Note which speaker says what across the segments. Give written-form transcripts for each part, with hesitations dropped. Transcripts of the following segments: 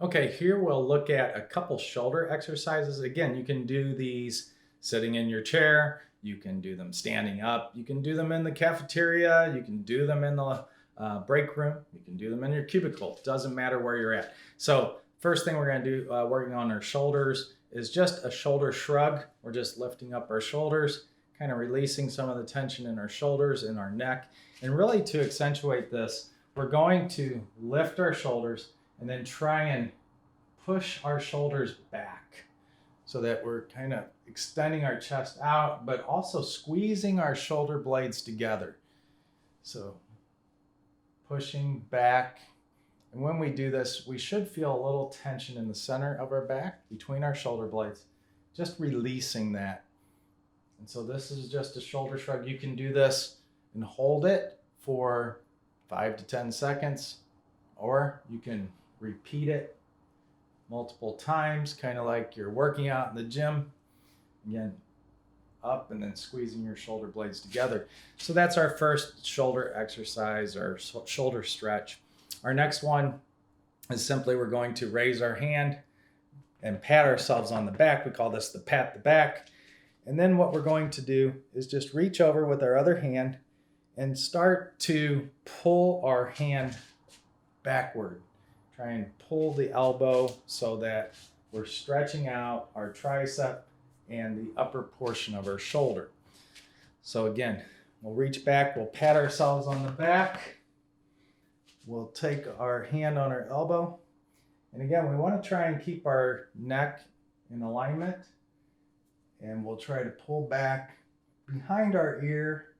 Speaker 1: Okay, here we'll look at a couple shoulder exercises. Again, you can do these sitting in your chair, you can do them standing up, you can do them in the cafeteria, you can do them in the break room, you can do them in your cubicle. Doesn't matter where you're at. So first thing we're going to do working on our shoulders is just a shoulder shrug. We're just lifting up our shoulders, kind of releasing some of the tension in our shoulders and our neck. And really to accentuate this, we're going to lift our shoulders and then try and push our shoulders back so that we're kind of extending our chest out, but also squeezing our shoulder blades together. So pushing back. And when we do this, we should feel a little tension in the center of our back between our shoulder blades, just releasing that. And so this is just a shoulder shrug. You can do this and hold it for 5 to 10 seconds, or you can repeat it multiple times, kind of like you're working out in the gym. Again, up and then squeezing your shoulder blades together. So that's our first shoulder exercise, or shoulder stretch. Our next one is simply we're going to raise our hand and pat ourselves on the back. We call this the pat the back. And then what we're going to do is just reach over with our other hand and start to pull our hand backward. Try and pull the elbow so that we're stretching out our tricep and the upper portion of our shoulder. So again, we'll reach back, we'll pat ourselves on the back. We'll take our hand on our elbow. And again, we want to try and keep our neck in alignment. And we'll try to pull back behind our ear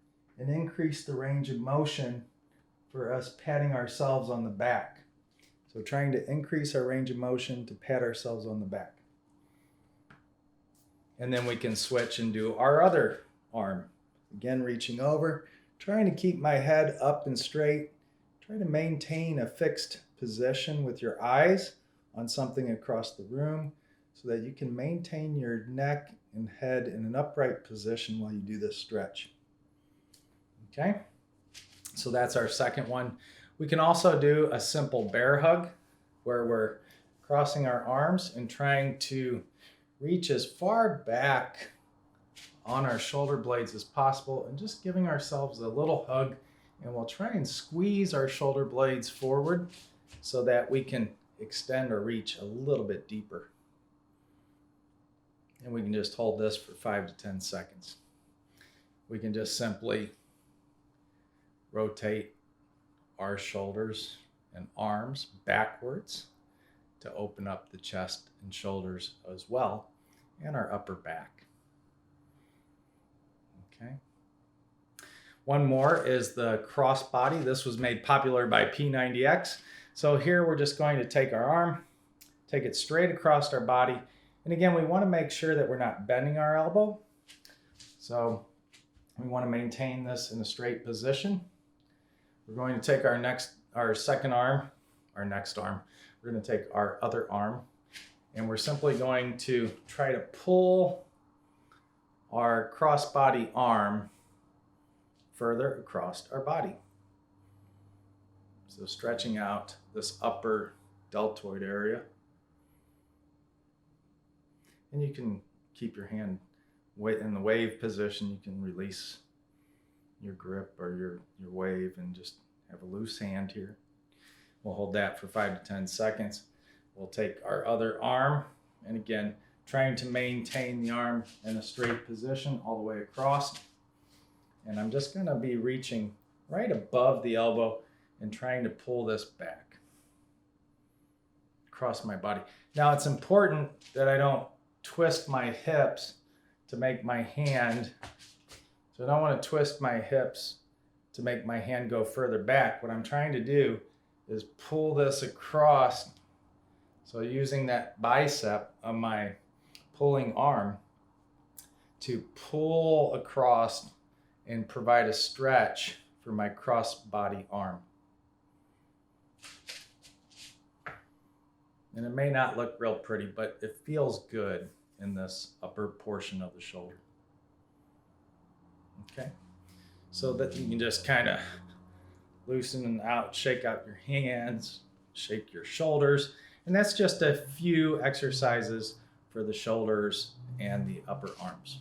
Speaker 1: and increase the range of motion for us patting ourselves on the back. So trying to increase our range of motion to pat ourselves on the back. And then we can switch and do our other arm. Again, reaching over, trying to keep my head up and straight. Try to maintain a fixed position with your eyes on something across the room so that you can maintain your neck and head in an upright position while you do this stretch. Okay, so that's our second one. We can also do a simple bear hug where we're crossing our arms and trying to reach as far back on our shoulder blades as possible and just giving ourselves a little hug, and we'll try and squeeze our shoulder blades forward so that we can extend or reach a little bit deeper. And we can just hold this for 5 to 10 seconds. We can just simply rotate our shoulders and arms backwards to open up the chest and shoulders as well, and our upper back. Okay. One more is the cross body. This was made popular by P90X. So here we're just going to take our arm, take it straight across our body. And again, we want to make sure that we're not bending our elbow. So we want to maintain this in a straight position. We're going to take our next arm. We're going to take our other arm, and we're simply going to try to pull our crossbody arm further across our body. So stretching out this upper deltoid area. And you can keep your hand in the wave position. You can release your grip or your wave and just have a loose hand here. We'll hold that for 5 to 10 seconds. We'll take our other arm, and again, trying to maintain the arm in a straight position all the way across. And I'm just going to be reaching right above the elbow and trying to pull this back across my body. Now it's important that I don't twist my hips to make my hand. So I don't want to twist my hips to make my hand go further back. What I'm trying to do is pull this across. So using that bicep of my pulling arm to pull across and provide a stretch for my cross body arm. And it may not look real pretty, but it feels good in this upper portion of the shoulder. Okay, so that you can just kind of loosen out, shake out your hands, shake your shoulders, And that's just a few exercises for the shoulders and the upper arms.